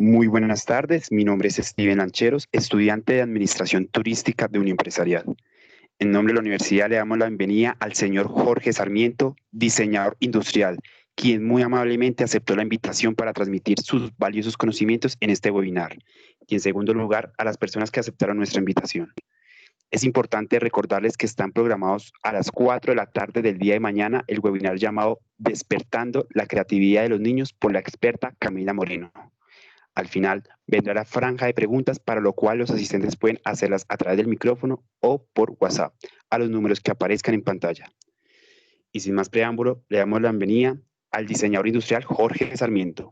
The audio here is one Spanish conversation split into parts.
Muy buenas tardes, mi nombre es Steven Lancheros, estudiante de Administración Turística de Uniempresarial. En nombre de la universidad le damos la bienvenida al señor Jorge Sarmiento, diseñador industrial, quien muy amablemente aceptó la invitación para transmitir sus valiosos conocimientos en este webinar. Y en segundo lugar, a las personas que aceptaron nuestra invitación. Es importante recordarles que están programados a las 4 de la tarde del día de mañana el webinar llamado Despertando la creatividad de los niños por la experta Camila Moreno. Al final vendrá la franja de preguntas, para lo cual los asistentes pueden hacerlas a través del micrófono o por WhatsApp a los números que aparezcan en pantalla. Y sin más preámbulo, le damos la bienvenida al diseñador industrial Jorge Sarmiento.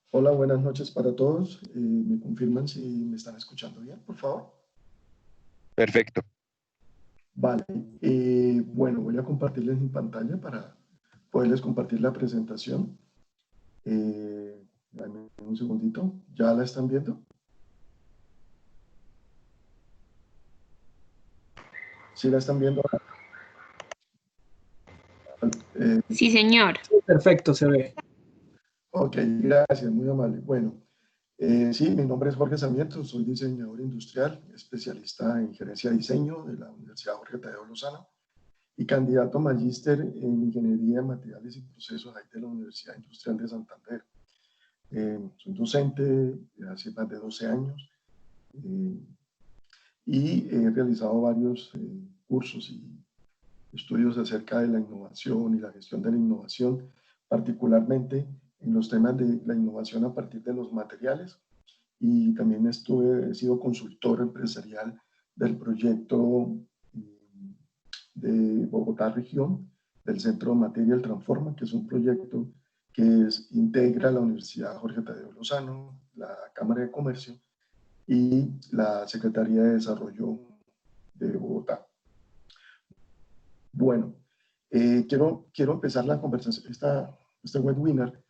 Hola, buenas noches para todos. ¿Me confirman si me están escuchando bien, por favor? Perfecto. Vale. Bueno, voy a compartirles mi pantalla para poderles compartir la presentación. Dame un segundito. ¿Ya la están viendo? ¿Sí la están viendo? Sí, señor. Perfecto, se ve. Ok, gracias, muy amable. Bueno, sí, mi nombre es Jorge Sarmiento, soy diseñador industrial, especialista en gerencia de diseño de la Universidad Jorge Tadeo Lozano y candidato a magíster en Ingeniería de Materiales y Procesos ahí de la Universidad Industrial de Santander. Soy docente de hace más de 12 años y he realizado varios cursos y estudios acerca de la innovación y la gestión de la innovación, particularmente en los temas de la innovación a partir de los materiales, y también he sido consultor empresarial del proyecto de Bogotá Región, del Centro Material Transforma, que es un proyecto que integra la Universidad Jorge Tadeo Lozano, la Cámara de Comercio y la Secretaría de Desarrollo de Bogotá. Bueno, quiero empezar la conversación, este webinar,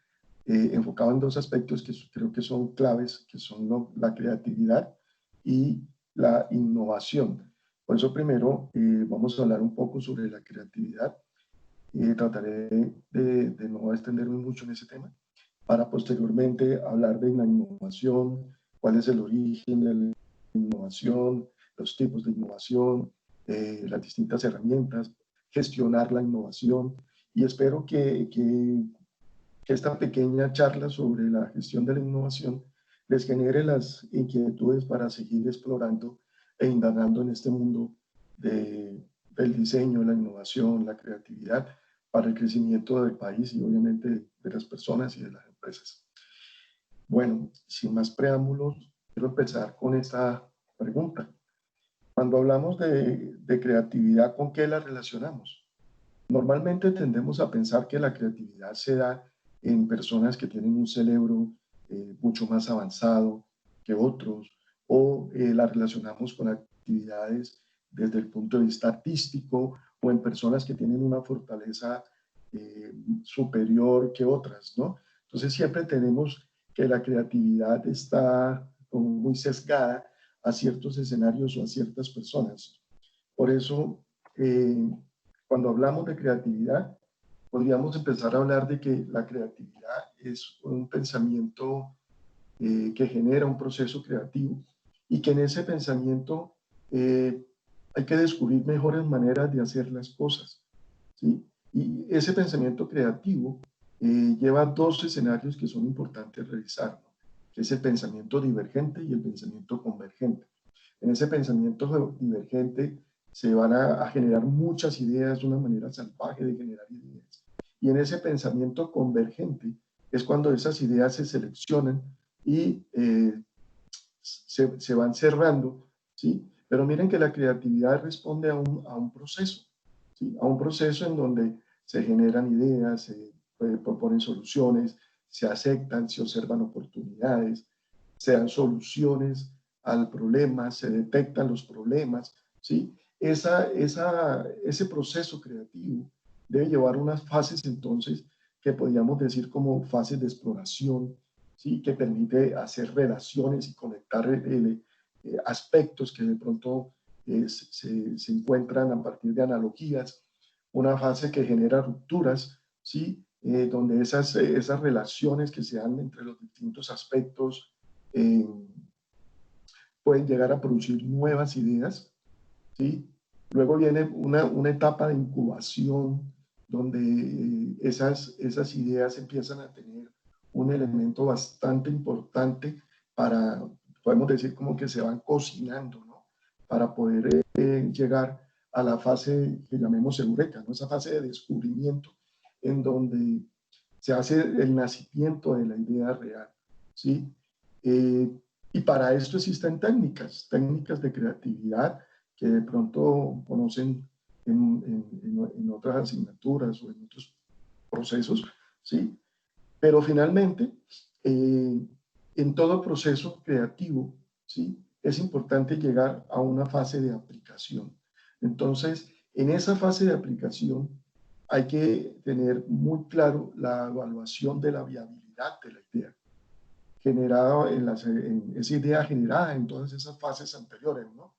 enfocado en dos aspectos que creo que son claves, que son la creatividad y la innovación. Por eso primero vamos a hablar un poco sobre la creatividad. Trataré de no extenderme mucho en ese tema, para posteriormente hablar de la innovación, cuál es el origen de la innovación, los tipos de innovación, las distintas herramientas, gestionar la innovación, y espero que esta pequeña charla sobre la gestión de la innovación les genere las inquietudes para seguir explorando e indagando en este mundo del diseño, la innovación, la creatividad para el crecimiento del país y obviamente de las personas y de las empresas. Bueno, sin más preámbulos, quiero empezar con esta pregunta. Cuando hablamos de creatividad, ¿con qué la relacionamos? Normalmente tendemos a pensar que la creatividad se da en personas que tienen un cerebro mucho más avanzado que otros, o la relacionamos con actividades desde el punto de vista artístico, o en personas que tienen una fortaleza superior que otras, ¿no? Entonces siempre tenemos que la creatividad está como muy sesgada a ciertos escenarios o a ciertas personas. Por eso, cuando hablamos de creatividad, podríamos empezar a hablar de que la creatividad es un pensamiento que genera un proceso creativo y que en ese pensamiento hay que descubrir mejores maneras de hacer las cosas, ¿sí? Y ese pensamiento creativo lleva dos escenarios que son importantes revisar, ¿no? Que es el pensamiento divergente y el pensamiento convergente. En ese pensamiento divergente se van a generar muchas ideas, una manera salvaje de generar ideas. Y en ese pensamiento convergente es cuando esas ideas se seleccionan y se van cerrando, ¿sí? Pero miren que la creatividad responde a un proceso, ¿sí? A un proceso en donde se generan ideas, se proponen soluciones, se aceptan, se observan oportunidades, se dan soluciones al problema, se detectan los problemas, ¿sí? Ese proceso creativo debe llevar unas fases entonces que podríamos decir como fases de exploración, ¿sí? Que permite hacer relaciones y conectar aspectos que de pronto se encuentran a partir de analogías, una fase que genera rupturas, ¿sí? donde esas relaciones que se dan entre los distintos aspectos pueden llegar a producir nuevas ideas, ¿sí? Luego viene una etapa de incubación donde esas ideas empiezan a tener un elemento bastante importante para, podemos decir como que se van cocinando, ¿no? Para poder llegar a la fase que llamemos eureka, ¿no? Esa fase de descubrimiento en donde se hace el nacimiento de la idea real, ¿sí? Y para esto existen técnicas de creatividad que de pronto conocen en otras asignaturas o en otros procesos, ¿sí? Pero finalmente, en todo proceso creativo, ¿sí? Es importante llegar a una fase de aplicación. Entonces, en esa fase de aplicación hay que tener muy claro la evaluación de la viabilidad de la idea, generada esa idea generada en todas esas fases anteriores, ¿no?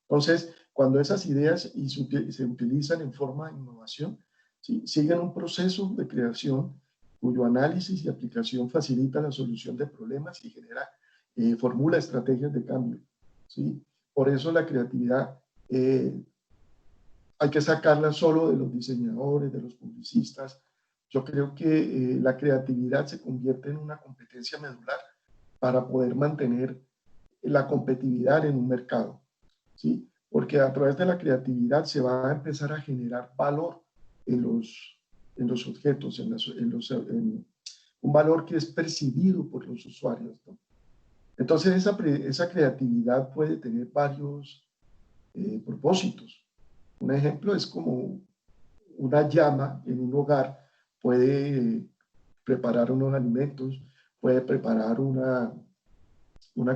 Entonces, cuando esas ideas se utilizan en forma de innovación, ¿sí? Siguen un proceso de creación cuyo análisis y aplicación facilita la solución de problemas y formula estrategias de cambio, ¿sí? Por eso la creatividad hay que sacarla solo de los diseñadores, de los publicistas. Yo creo que la creatividad se convierte en una competencia medular para poder mantener la competitividad en un mercado, ¿sí? Porque a través de la creatividad se va a empezar a generar valor en los objetos, un valor que es percibido por los usuarios, ¿no? Entonces esa creatividad puede tener varios propósitos. Un ejemplo es como una llama en un hogar puede preparar unos alimentos, puede preparar una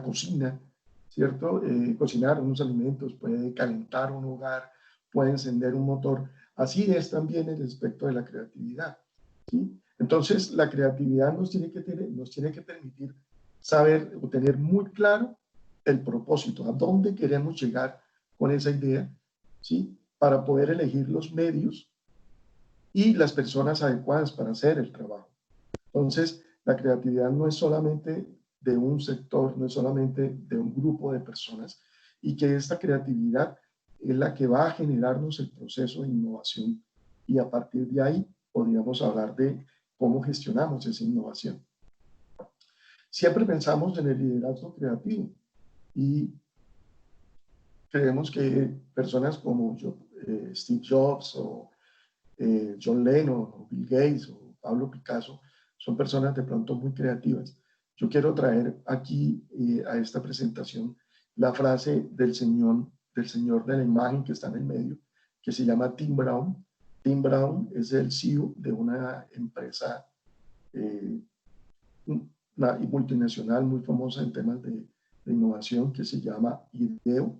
cocina, ¿cierto? Cocinar unos alimentos, puede calentar un hogar, puede encender un motor. Así es también el aspecto de la creatividad, ¿sí? Entonces, la creatividad nos tiene que permitir saber o tener muy claro el propósito, a dónde queremos llegar con esa idea, ¿sí? Para poder elegir los medios y las personas adecuadas para hacer el trabajo. Entonces, la creatividad no es solamente de un sector, no es solamente de un grupo de personas, y que esta creatividad es la que va a generarnos el proceso de innovación, y a partir de ahí podríamos hablar de cómo gestionamos esa innovación. Siempre pensamos en el liderazgo creativo y creemos que personas como Steve Jobs o John Lennon o Bill Gates o Pablo Picasso son personas de pronto muy creativas. Yo quiero traer aquí a esta presentación la frase del señor de la imagen que está en el medio, que se llama Tim Brown. Tim Brown es el CEO de una empresa multinacional muy famosa en temas de innovación que se llama IDEO.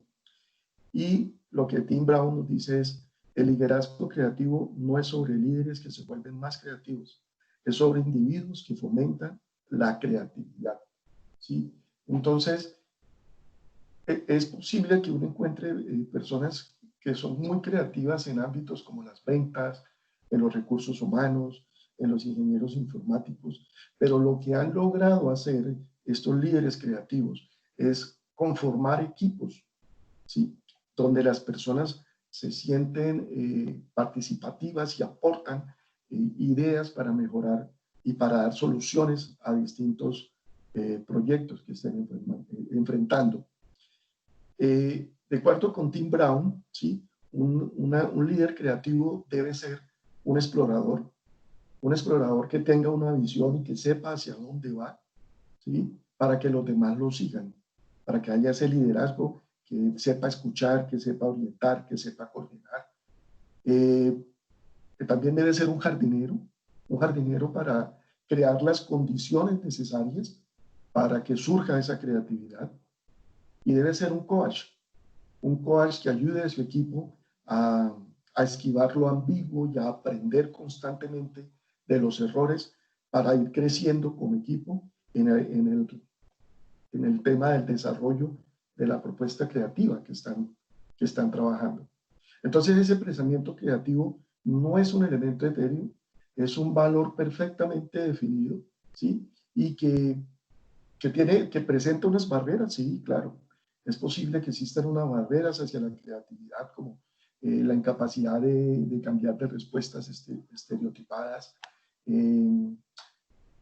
Y lo que Tim Brown nos dice es: el liderazgo creativo no es sobre líderes que se vuelven más creativos, es sobre individuos que fomentan la creatividad, ¿sí? Entonces, es posible que uno encuentre personas que son muy creativas en ámbitos como las ventas, en los recursos humanos, en los ingenieros informáticos, pero lo que han logrado hacer estos líderes creativos es conformar equipos, ¿sí? Donde las personas se sienten participativas y aportan ideas para mejorar y para dar soluciones a distintos proyectos que estén enfrentando. De acuerdo con Tim Brown, ¿sí? Un líder creativo debe ser un explorador que tenga una visión y que sepa hacia dónde va, ¿sí? Para que los demás lo sigan, para que haya ese liderazgo, que sepa escuchar, que sepa orientar, que sepa coordinar. Que también debe ser un jardinero para crear las condiciones necesarias para que surja esa creatividad. Y debe ser un coach que ayude a su equipo a esquivar lo ambiguo y a aprender constantemente de los errores para ir creciendo como equipo en el tema del desarrollo de la propuesta creativa que están trabajando. Entonces, ese pensamiento creativo no es un elemento etéreo, es un valor perfectamente definido, ¿sí? Y que presenta unas barreras, sí, claro. Es posible que existan unas barreras hacia la creatividad, como la incapacidad de cambiar de respuestas estereotipadas,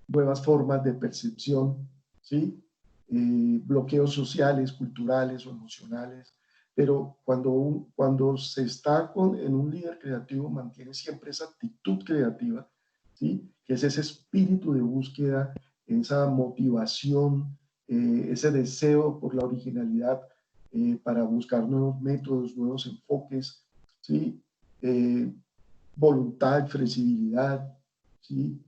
nuevas formas de percepción, ¿sí? Bloqueos sociales, culturales o emocionales. Pero cuando se está en un líder creativo, mantiene siempre esa actitud creativa, ¿sí? Que es ese espíritu de búsqueda, esa motivación, ese deseo por la originalidad, para buscar nuevos métodos, nuevos enfoques, ¿sí? Voluntad, flexibilidad, ¿sí?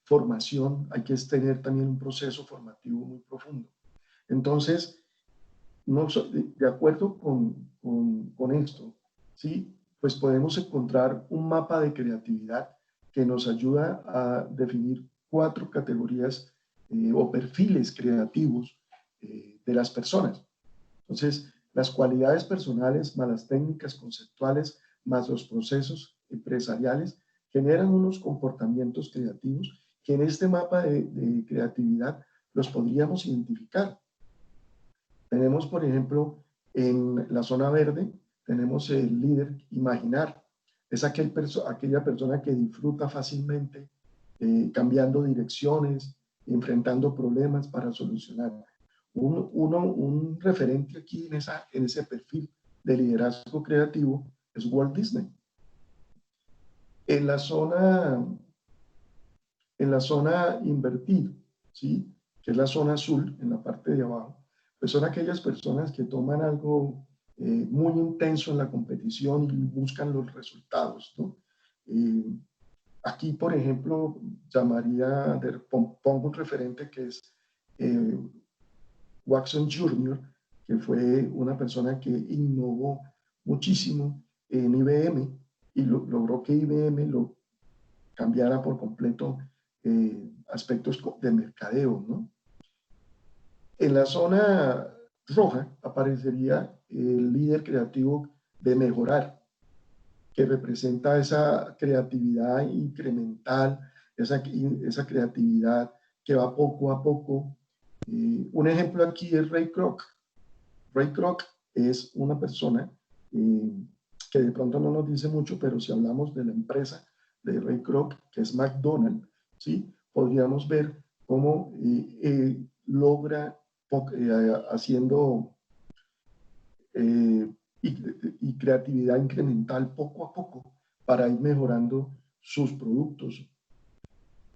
Formación, hay que tener también un proceso formativo muy profundo. Entonces, no, de acuerdo con esto, ¿sí? Pues podemos encontrar un mapa de creatividad que nos ayuda a definir 4 categorías o perfiles creativos de las personas. Entonces, las cualidades personales más las técnicas conceptuales más los procesos empresariales generan unos comportamientos creativos que en este mapa de creatividad los podríamos identificar. Tenemos, por ejemplo, en la zona verde, tenemos el líder imaginar. Es aquella persona que disfruta fácilmente, cambiando direcciones, enfrentando problemas para solucionar. Un referente aquí en ese perfil de liderazgo creativo es Walt Disney. En la zona invertida, ¿sí? Que es la zona azul, en la parte de abajo, pues son aquellas personas que toman algo muy intenso en la competición y buscan los resultados, ¿no? Aquí, por ejemplo, pongo un referente que es Watson Jr., que fue una persona que innovó muchísimo en IBM y logró que IBM lo cambiara por completo aspectos de mercadeo, ¿no? En la zona roja aparecería el líder creativo de mejorar, que representa esa creatividad incremental, esa creatividad que va poco a poco. Un ejemplo aquí es Ray Kroc. Ray Kroc es una persona que de pronto no nos dice mucho, pero si hablamos de la empresa de Ray Kroc, que es McDonald's, ¿sí? Podríamos ver cómo logra haciendo y creatividad incremental poco a poco para ir mejorando sus productos.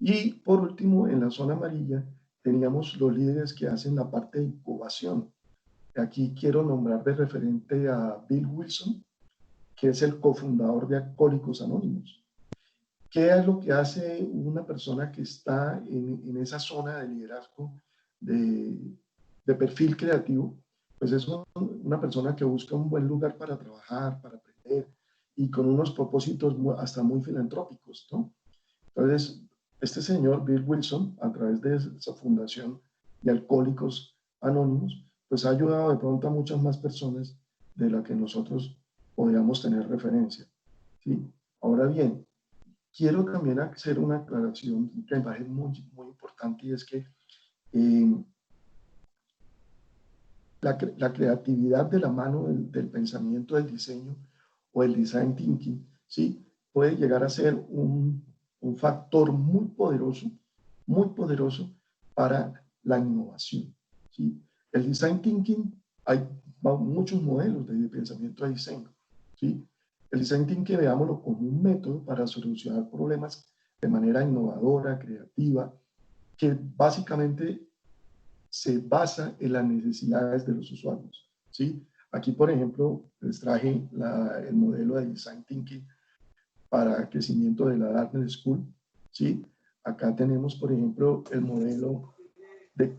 Y por último, en la zona amarilla, teníamos los líderes que hacen la parte de incubación. Aquí quiero nombrar de referente a Bill Wilson, que es el cofundador de Alcohólicos Anónimos. ¿Qué es lo que hace una persona que está en esa zona de liderazgo de perfil creativo? Pues es una persona que busca un buen lugar para trabajar, para aprender y con unos propósitos hasta muy filantrópicos, ¿no? Entonces, este señor Bill Wilson, a través de esa fundación de Alcohólicos Anónimos, pues ha ayudado de pronto a muchas más personas de las que nosotros podríamos tener referencia, ¿sí? Ahora bien, quiero también hacer una aclaración que me parece muy, muy importante, y es que la creatividad de la mano del pensamiento del diseño o el design thinking, ¿sí? Puede llegar a ser un factor muy poderoso para la innovación, ¿sí? El design thinking, hay muchos modelos de pensamiento de diseño, ¿sí? El design thinking, veámoslo como un método para solucionar problemas de manera innovadora, creativa, que básicamente se basa en las necesidades de los usuarios, ¿sí? Aquí, por ejemplo, les traje el modelo de Design Thinking para crecimiento de la Dartmouth School, ¿sí? Acá tenemos, por ejemplo, el modelo de...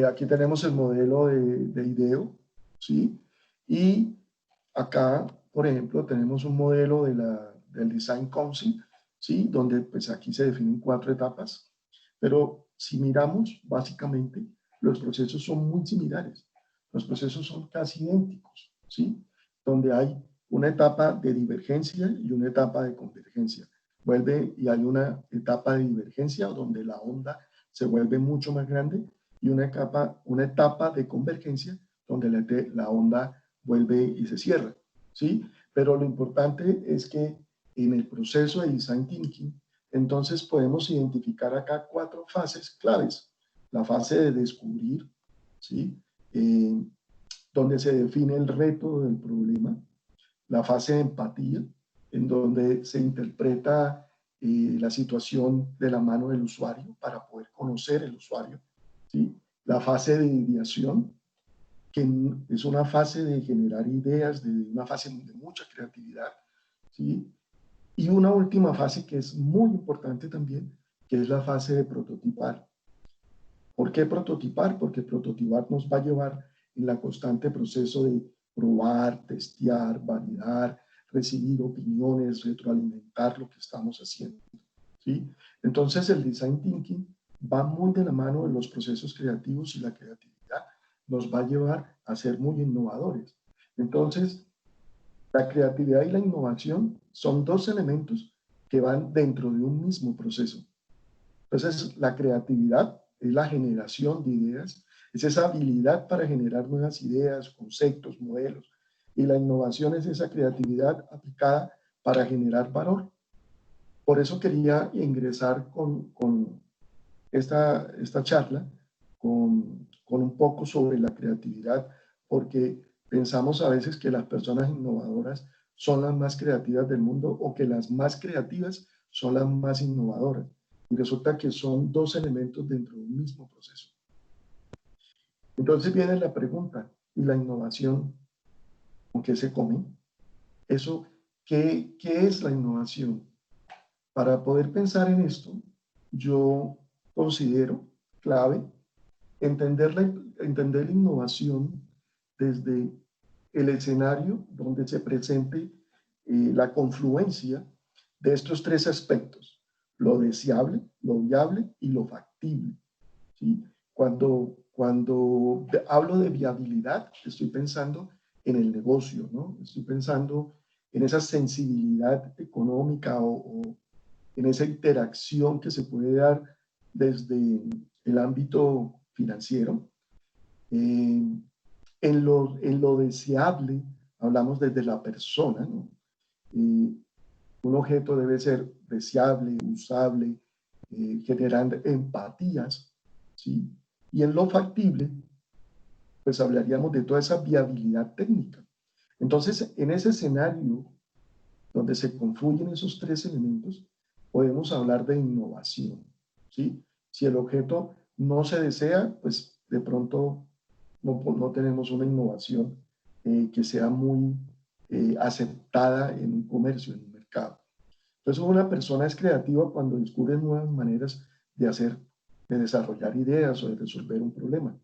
aquí tenemos el modelo de IDEO, ¿sí? Y acá, por ejemplo, tenemos un modelo del Design Council, ¿sí? Donde pues aquí se definen 4 etapas, pero si miramos, básicamente, los procesos son muy similares. Los procesos son casi idénticos, ¿sí? Donde hay una etapa de divergencia y una etapa de convergencia. Vuelve y hay una etapa de divergencia donde la onda se vuelve mucho más grande y una etapa de convergencia donde la onda vuelve y se cierra, ¿sí? Pero lo importante es que en el proceso de Design Thinking, entonces podemos identificar acá 4 fases claves. La fase de descubrir, ¿sí? Donde se define el reto del problema. La fase de empatía, en donde se interpreta la situación de la mano del usuario para poder conocer el usuario, ¿sí? La fase de ideación, que es una fase de generar ideas, de una fase de mucha creatividad, ¿sí? Y una última fase que es muy importante también, que es la fase de prototipar. ¿Por qué prototipar? Porque prototipar nos va a llevar en la constante proceso de probar, testear, validar, recibir opiniones, retroalimentar lo que estamos haciendo, ¿sí? Entonces el Design Thinking va muy de la mano de los procesos creativos y la creatividad nos va a llevar a ser muy innovadores. Entonces, la creatividad y la innovación son 2 elementos que van dentro de un mismo proceso. Entonces, la creatividad es la generación de ideas, es esa habilidad para generar nuevas ideas, conceptos, modelos. Y la innovación es esa creatividad aplicada para generar valor. Por eso quería ingresar con esta charla, con un poco sobre la creatividad, porque pensamos a veces que las personas innovadoras son las más creativas del mundo o que las más creativas son las más innovadoras. Y resulta que son 2 elementos dentro de un mismo proceso. Entonces viene la pregunta, ¿y la innovación con qué se come? Eso, ¿qué es la innovación? Para poder pensar en esto, yo considero clave entender la innovación desde el escenario donde se presente la confluencia de estos 3 aspectos, lo deseable, lo viable y lo factible, ¿sí? Cuando hablo de viabilidad, estoy pensando en el negocio, ¿no? Estoy pensando en esa sensibilidad económica o en esa interacción que se puede dar desde el ámbito financiero. En lo deseable, hablamos desde la persona, ¿no? Un objeto debe ser deseable, usable, generando empatías, ¿sí? Y en lo factible, pues hablaríamos de toda esa viabilidad técnica. Entonces, en ese escenario donde se confluyen esos 3 elementos, podemos hablar de innovación, ¿sí? Si el objeto no se desea, pues de pronto no tenemos una innovación que sea muy aceptada en un comercio, en un mercado. Entonces, una persona es creativa cuando descubre nuevas maneras de hacer, de desarrollar ideas o de resolver un problema.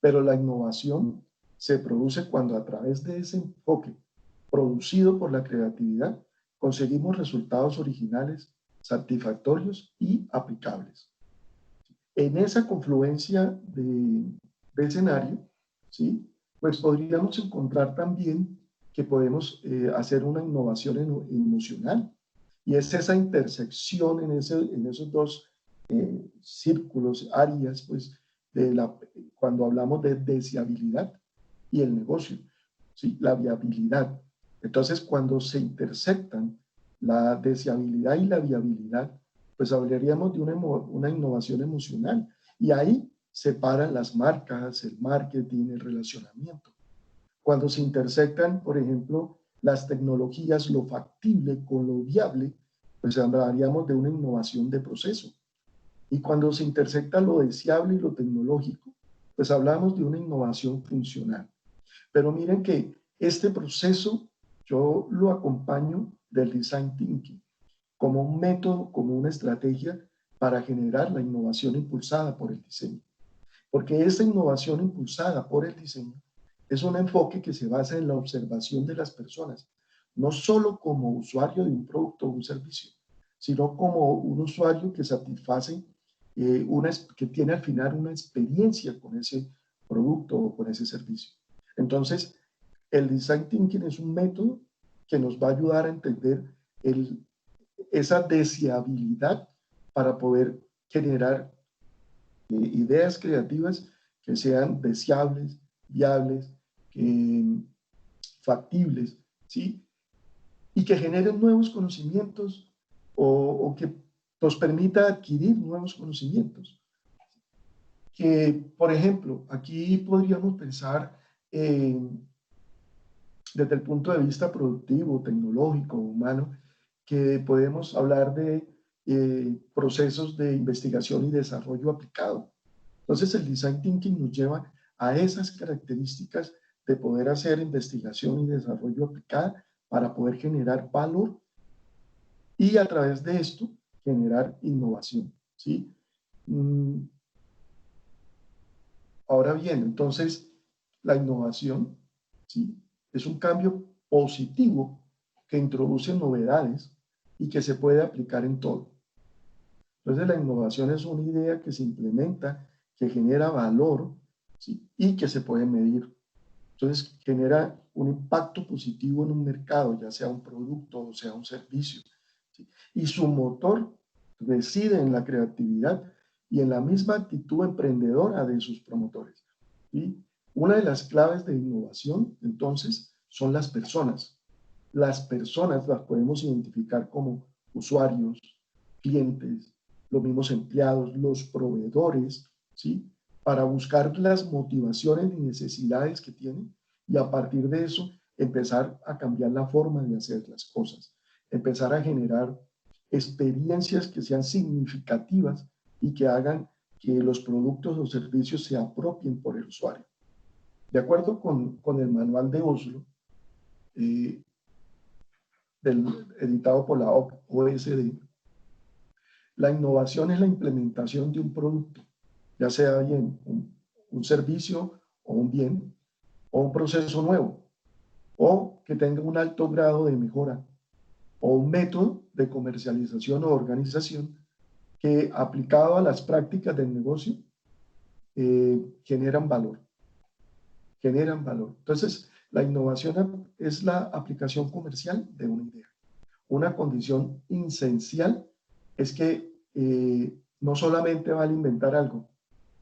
Pero la innovación se produce cuando a través de ese enfoque producido por la creatividad conseguimos resultados originales, satisfactorios y aplicables. En esa confluencia de escenario, ¿sí? Pues podríamos encontrar también que podemos hacer una innovación emocional. Y es esa intersección en esos 2 círculos, áreas, pues, cuando hablamos de deseabilidad y el negocio, ¿sí? La viabilidad. Entonces, cuando se intersectan la deseabilidad y la viabilidad, pues hablaríamos de una innovación emocional. Y ahí se paran las marcas, el marketing, el relacionamiento. Cuando se intersectan, por ejemplo, las tecnologías, lo factible con lo viable, pues hablaríamos de una innovación de proceso. Y cuando se intersecta lo deseable y lo tecnológico, pues hablamos de una innovación funcional. Pero miren que este proceso yo lo acompaño del Design Thinking como un método, como una estrategia para generar la innovación impulsada por el diseño. Porque esta innovación impulsada por el diseño es un enfoque que se basa en la observación de las personas, no solo como usuario de un producto o un servicio, sino como un usuario que satisface, que tiene al final una experiencia con ese producto o con ese servicio. Entonces, el Design Thinking es un método que nos va a ayudar a entender esa deseabilidad para poder generar ideas creativas que sean deseables, viables, factibles, ¿sí? Y que generen nuevos conocimientos o que nos permita adquirir nuevos conocimientos. Que, por ejemplo, aquí podríamos pensar desde el punto de vista productivo, tecnológico, humano, que podemos hablar de procesos de investigación y desarrollo aplicado. Entonces, el Design Thinking nos lleva a esas características de poder hacer investigación y desarrollo aplicada para poder generar valor y a través de esto generar innovación, ¿sí? Ahora bien, entonces, la innovación, ¿sí?, es un cambio positivo que introduce novedades y que se puede aplicar en todo. Entonces, la innovación es una idea que se implementa, que genera valor, ¿sí?, y que se puede medir. Entonces, genera un impacto positivo en un mercado, ya sea un producto o sea un servicio, ¿sí? Y su motor reside en la creatividad y en la misma actitud emprendedora de sus promotores, ¿sí? Una de las claves de innovación, entonces, son las personas. Las personas las podemos identificar como usuarios, clientes, los mismos empleados, los proveedores, ¿sí?, para buscar las motivaciones y necesidades que tienen y a partir de eso empezar a cambiar la forma de hacer las cosas, empezar a generar experiencias que sean significativas y que hagan que los productos o servicios se apropien por el usuario. De acuerdo con el manual de Oslo, editado por la OSD, la innovación es la implementación de un producto, ya sea bien un servicio o un bien, o un proceso nuevo, o que tenga un alto grado de mejora, o un método de comercialización o organización que aplicado a las prácticas del negocio generan valor. Entonces, la innovación es la aplicación comercial de una idea. Una condición esencial es que no solamente vale inventar algo,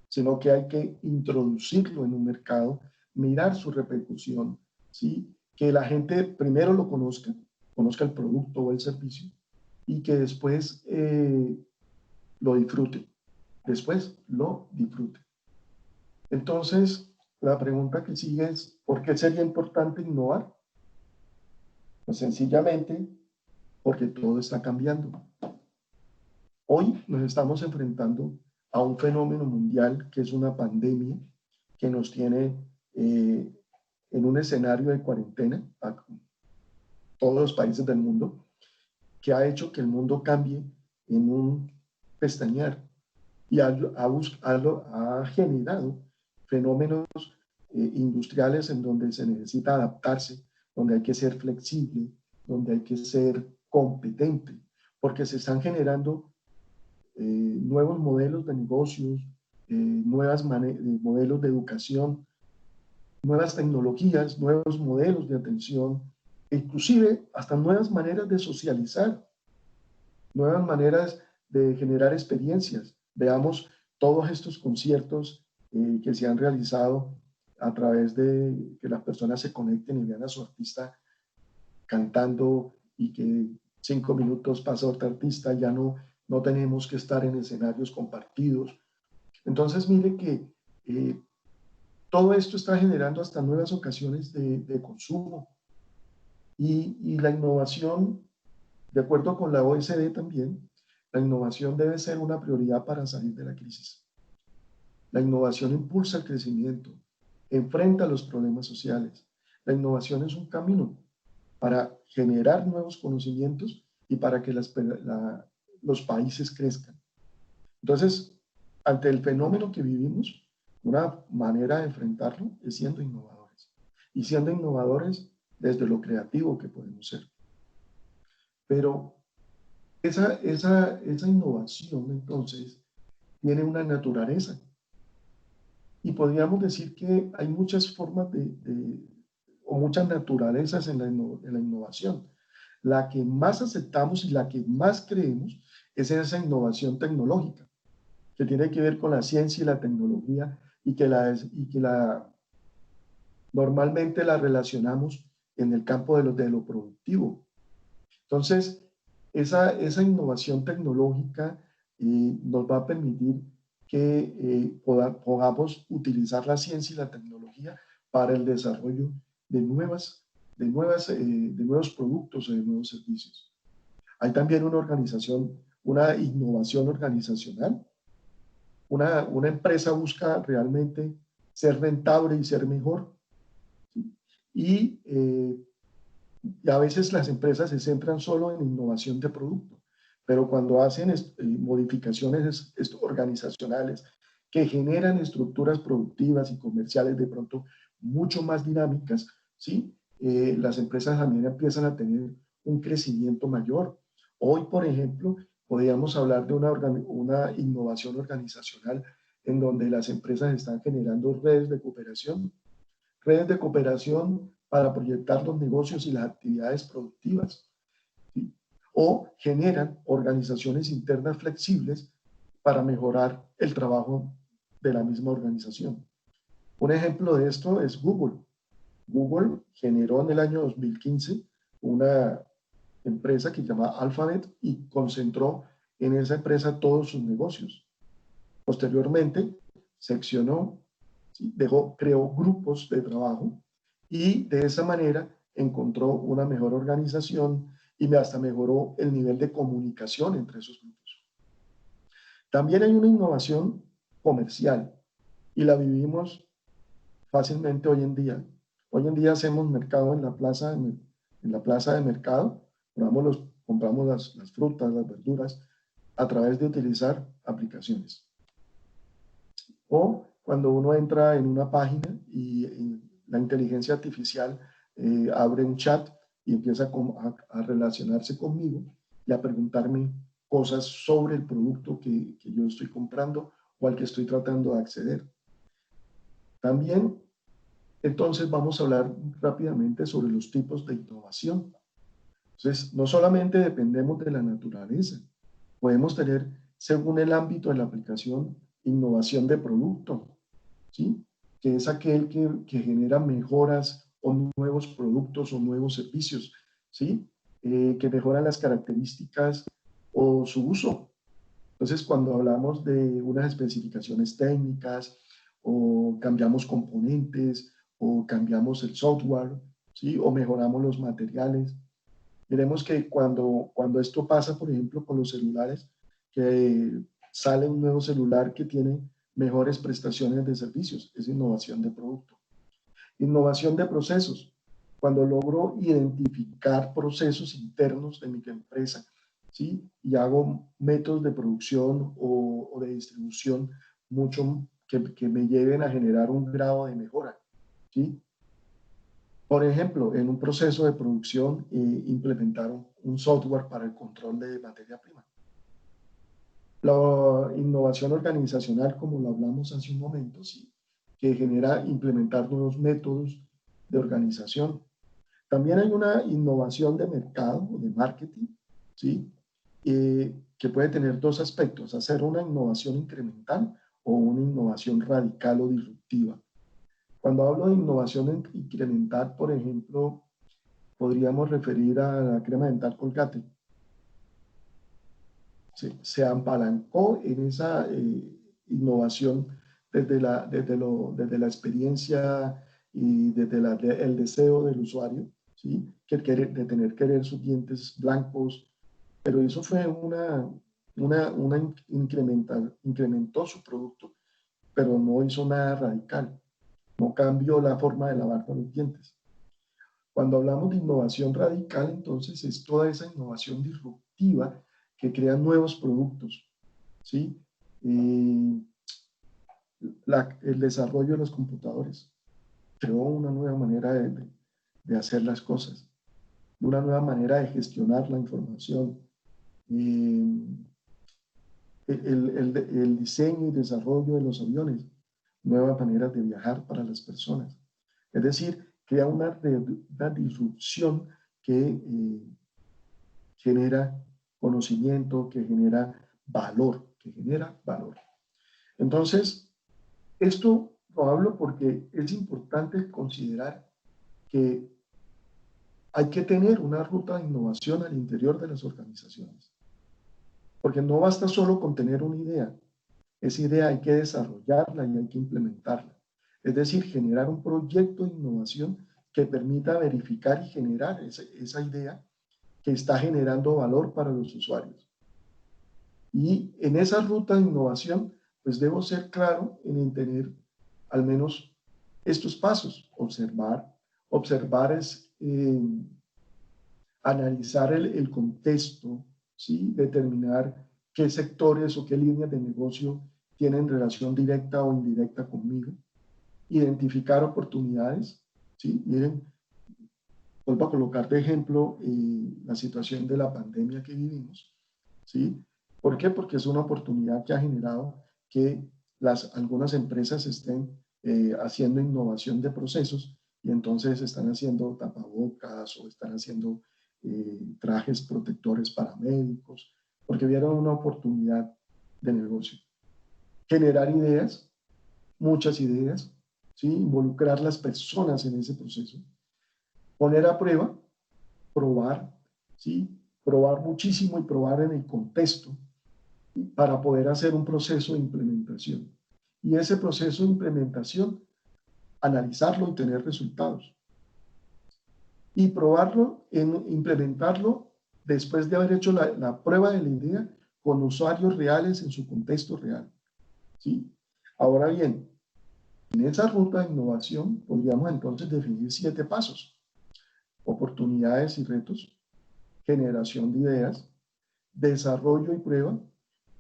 sino que hay que introducirlo en un mercado, mirar su repercusión, ¿sí?, que la gente primero lo conozca el producto o el servicio y que después lo disfrute. Entonces, la pregunta que sigue es, ¿por qué sería importante innovar? Pues sencillamente porque todo está cambiando. Hoy nos estamos enfrentando a un fenómeno mundial que es una pandemia que nos tiene en un escenario de cuarentena a todos los países del mundo, que ha hecho que el mundo cambie en un pestañear y ha generado fenómenos industriales en donde se necesita adaptarse, donde hay que ser flexible, donde hay que ser competente, porque se están generando nuevos modelos de negocios, nuevos modelos de educación, nuevas tecnologías, nuevos modelos de atención, inclusive hasta nuevas maneras de socializar, nuevas maneras de generar experiencias. Veamos todos estos conciertos que se han realizado a través de que las personas se conecten y vean a su artista cantando y que 5 minutos pasa otro artista, ya no tenemos que estar en escenarios compartidos. Entonces, mire que todo esto está generando hasta nuevas ocasiones de consumo y la innovación, de acuerdo con la OECD también, la innovación debe ser una prioridad para salir de la crisis. La innovación impulsa el crecimiento, enfrenta los problemas sociales. La innovación es un camino para generar nuevos conocimientos y para que los países crezcan. Entonces, ante el fenómeno que vivimos, una manera de enfrentarlo es siendo innovadores. Y siendo innovadores desde lo creativo que podemos ser. Pero esa innovación, entonces, tiene una naturaleza. Y podríamos decir que hay muchas formas o muchas naturalezas en la innovación. La que más aceptamos y la que más creemos es esa innovación tecnológica, que tiene que ver con la ciencia y la tecnología y que normalmente la relacionamos en el campo de lo productivo. Entonces, esa innovación tecnológica nos va a permitir que podamos utilizar la ciencia y la tecnología para el desarrollo de nuevos productos o de nuevos servicios. Hay también una innovación organizacional. Una empresa busca realmente ser rentable y ser mejor. ¿Sí? Y a veces las empresas se centran solo en innovación de producto, pero cuando hacen modificaciones organizacionales que generan estructuras productivas y comerciales de pronto mucho más dinámicas, ¿sí? Las empresas también empiezan a tener un crecimiento mayor. Hoy, por ejemplo, podríamos hablar de una innovación organizacional en donde las empresas están generando redes de cooperación para proyectar los negocios y las actividades productivas, ¿sí? O generan organizaciones internas flexibles para mejorar el trabajo de la misma organización. Un ejemplo de esto es Google. Google generó en el año 2015 una empresa que se llama Alphabet y concentró en esa empresa todos sus negocios. Posteriormente, seccionó, ¿sí? Creó grupos de trabajo y de esa manera encontró una mejor organización y hasta mejoró el nivel de comunicación entre esos grupos. También hay una innovación comercial y la vivimos fácilmente hoy en día. Hoy en día hacemos mercado en la plaza de mercado, compramos las frutas, las verduras, a través de utilizar aplicaciones. O cuando uno entra en una página y la inteligencia artificial abre un chat y empieza a relacionarse conmigo y a preguntarme cosas sobre el producto que yo estoy comprando o al que estoy tratando de acceder. También, entonces, vamos a hablar rápidamente sobre los tipos de innovación. Entonces, no solamente dependemos de la naturaleza, podemos tener, según el ámbito de la aplicación, innovación de producto, ¿sí? Que es aquel que genera mejoras o nuevos productos o nuevos servicios, ¿sí? Que mejoran las características o su uso. Entonces, cuando hablamos de unas especificaciones técnicas o cambiamos componentes o cambiamos el software, ¿sí? O mejoramos los materiales, miremos que cuando esto pasa, por ejemplo, con los celulares, que sale un nuevo celular que tiene mejores prestaciones de servicios, es innovación de producto. Innovación de procesos, cuando logro identificar procesos internos de mi empresa, ¿sí? Y hago métodos de producción o de distribución mucho que me lleven a generar un grado de mejora, ¿sí? Por ejemplo, en un proceso de producción implementaron un software para el control de materia prima. La innovación organizacional, como lo hablamos hace un momento, ¿sí? Que genera implementar nuevos métodos de organización. También hay una innovación de mercado, de marketing, ¿sí? Que puede tener dos aspectos, hacer una innovación incremental o una innovación radical o disruptiva. Cuando hablo de innovación incremental, por ejemplo, podríamos referir a la crema dental Colgate. Se apalancó en esa innovación desde la experiencia y desde el deseo del usuario, ¿sí? De tener que ver sus dientes blancos, pero eso fue incrementó su producto, pero no hizo nada radical, no cambió la forma de lavar los dientes. Cuando hablamos de innovación radical, entonces es toda esa innovación disruptiva que crea nuevos productos, ¿sí? El desarrollo de los computadores creó una nueva manera de hacer las cosas, una nueva manera de gestionar la información. El diseño y desarrollo de los aviones, nuevas maneras de viajar para las personas. Es decir, crea una disrupción que genera conocimiento, que genera valor, Entonces, esto lo hablo porque es importante considerar que hay que tener una ruta de innovación al interior de las organizaciones. Porque no basta solo con tener una idea. Esa idea hay que desarrollarla y hay que implementarla. Es decir, generar un proyecto de innovación que permita verificar y generar esa idea que está generando valor para los usuarios. Y en esa ruta de innovación, pues debo ser claro en tener al menos estos pasos. Observar es analizar el contexto, ¿sí? Determinar qué sectores o qué líneas de negocio tienen relación directa o indirecta conmigo, identificar oportunidades, ¿sí? Miren, vuelvo a colocar de ejemplo la situación de la pandemia que vivimos, ¿sí? ¿Por qué? Porque es una oportunidad que ha generado que algunas empresas estén haciendo innovación de procesos y entonces están haciendo tapabocas o están haciendo trajes protectores para médicos, porque vieron una oportunidad de negocio. Generar ideas, muchas ideas, ¿sí? Involucrar las personas en ese proceso, poner a prueba, probar, ¿sí? Probar muchísimo y probar en el contexto para poder hacer un proceso de implementación. Y ese proceso de implementación, analizarlo y tener resultados. Y probarlo, implementarlo después de haber hecho la prueba de la idea con usuarios reales en su contexto real. ¿Sí? Ahora bien, en esa ruta de innovación podríamos entonces definir 7 pasos. Oportunidades y retos, generación de ideas, desarrollo y prueba,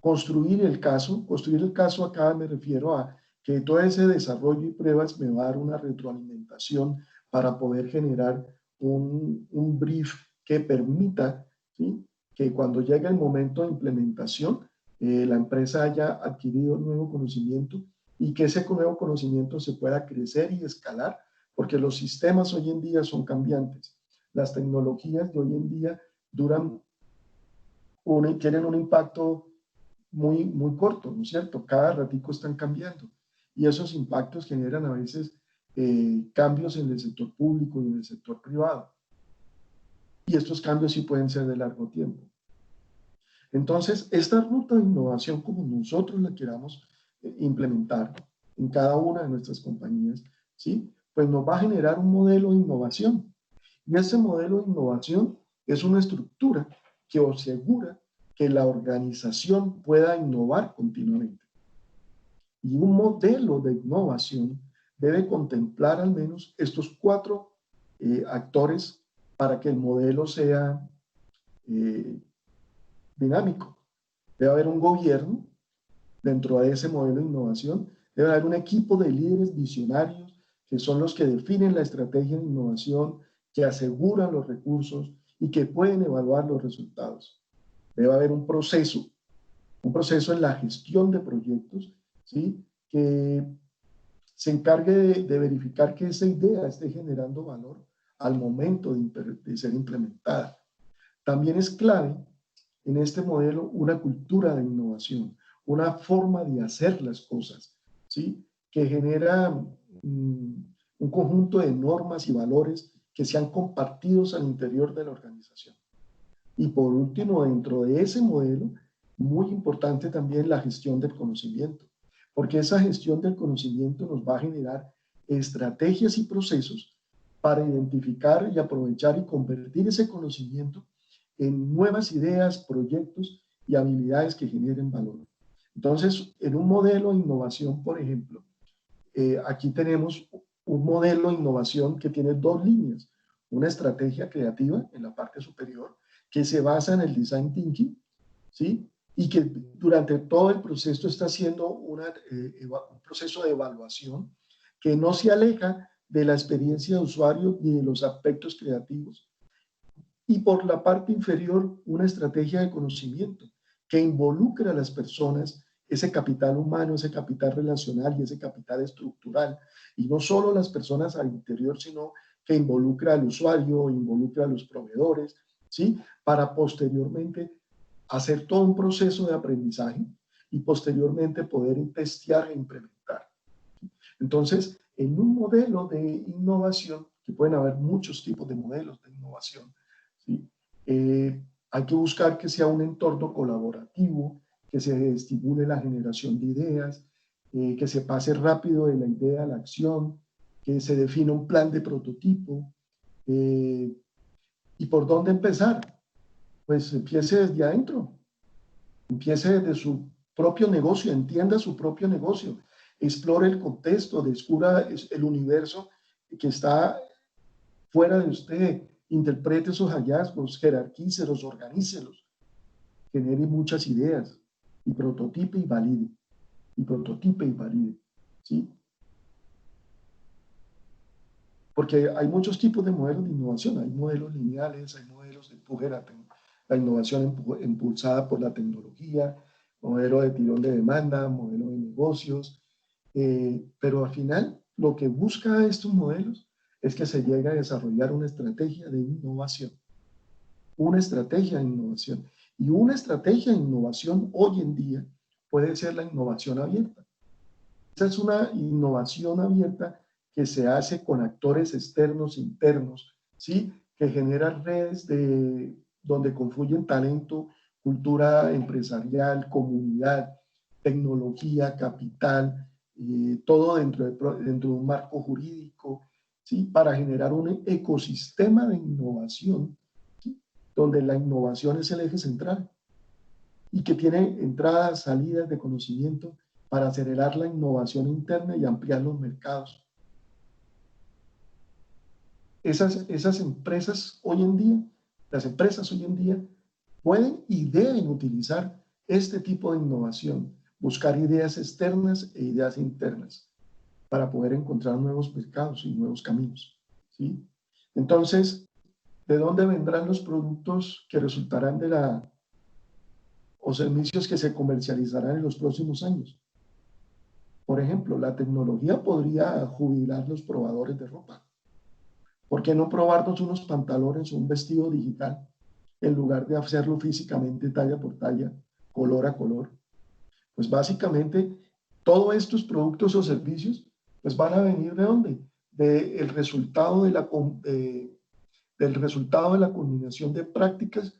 construir el caso. Construir el caso acá me refiero a que todo ese desarrollo y pruebas me va a dar una retroalimentación para poder generar un brief que permita, ¿sí? Que cuando llegue el momento de implementación, la empresa haya adquirido nuevo conocimiento y que ese nuevo conocimiento se pueda crecer y escalar, porque los sistemas hoy en día son cambiantes. Las tecnologías de hoy en día tienen un impacto muy corto, ¿no es cierto? Cada ratico están cambiando y esos impactos generan a veces cambios en el sector público y en el sector privado. Y estos cambios sí pueden ser de largo tiempo. Entonces, esta ruta de innovación, como nosotros la queramos implementar en cada una de nuestras compañías, ¿sí? Pues nos va a generar un modelo de innovación. Y ese modelo de innovación es una estructura que asegura que la organización pueda innovar continuamente. Y un modelo de innovación debe contemplar al menos estos 4 actores para que el modelo sea dinámico. Debe haber un gobierno dentro de ese modelo de innovación, debe haber un equipo de líderes visionarios que son los que definen la estrategia de innovación, que aseguran los recursos y que pueden evaluar los resultados. Debe haber un proceso en la gestión de proyectos, ¿sí? Que se encargue de verificar que esa idea esté generando valor al momento de ser implementada. También es clave en este modelo una cultura de innovación, una forma de hacer las cosas, ¿sí? Que genera un conjunto de normas y valores que sean compartidos al interior de la organización. Y por último, dentro de ese modelo, muy importante también la gestión del conocimiento, porque esa gestión del conocimiento nos va a generar estrategias y procesos para identificar y aprovechar y convertir ese conocimiento en nuevas ideas, proyectos y habilidades que generen valor. Entonces, en un modelo de innovación, por ejemplo, aquí tenemos un modelo de innovación que tiene 2 líneas. Una estrategia creativa en la parte superior, que se basa en el design thinking, ¿sí? Y que durante todo el proceso está haciendo un proceso de evaluación que no se aleja de la experiencia de usuario ni de los aspectos creativos. Y por la parte inferior, una estrategia de conocimiento que involucra a las personas, ese capital humano, ese capital relacional y ese capital estructural. Y no solo las personas al interior, sino que involucra al usuario, involucra a los proveedores, ¿sí? Para posteriormente hacer todo un proceso de aprendizaje y posteriormente poder testear e implementar. Entonces, en un modelo de innovación, que pueden haber muchos tipos de modelos de innovación, ¿sí? Hay que buscar que sea un entorno colaborativo, que se estimule la generación de ideas, que se pase rápido de la idea a la acción, que se defina un plan de prototipo. ¿Y por dónde empezar? Pues empiece desde adentro, empiece desde su propio negocio, entienda su propio negocio, explore el contexto, descubra el universo que está fuera de usted, interprete esos hallazgos, jerarquícelos, organícelos, genere muchas ideas y prototipe y valide, ¿sí? Porque hay muchos tipos de modelos de innovación, hay modelos lineales, hay modelos de empuje, la innovación impulsada por la tecnología, modelo de tirón de demanda, modelo de negocios, pero al final lo que busca estos modelos es que se llegue a desarrollar una estrategia de innovación. Una estrategia de innovación. Y una estrategia de innovación hoy en día puede ser la innovación abierta. Esa es una innovación abierta que se hace con actores externos, internos, ¿sí? Que generan redes donde confluyen talento, cultura empresarial, comunidad, tecnología, capital, todo dentro de un marco jurídico, ¿sí? Para generar un ecosistema de innovación, ¿sí? Donde la innovación es el eje central y que tiene entradas, salidas de conocimiento para acelerar la innovación interna y ampliar los mercados. Esas empresas hoy en día, las empresas hoy en día pueden y deben utilizar este tipo de innovación, buscar ideas externas e ideas internas para poder encontrar nuevos mercados y nuevos caminos, ¿sí? Entonces, ¿de dónde vendrán los productos que resultarán o servicios que se comercializarán en los próximos años? Por ejemplo, la tecnología podría jubilar los probadores de ropa. ¿Por qué no probarnos unos pantalones o un vestido digital en lugar de hacerlo físicamente talla por talla, color a color? Pues básicamente todos estos productos o servicios pues van a venir ¿de dónde? Del resultado del resultado de la combinación de prácticas,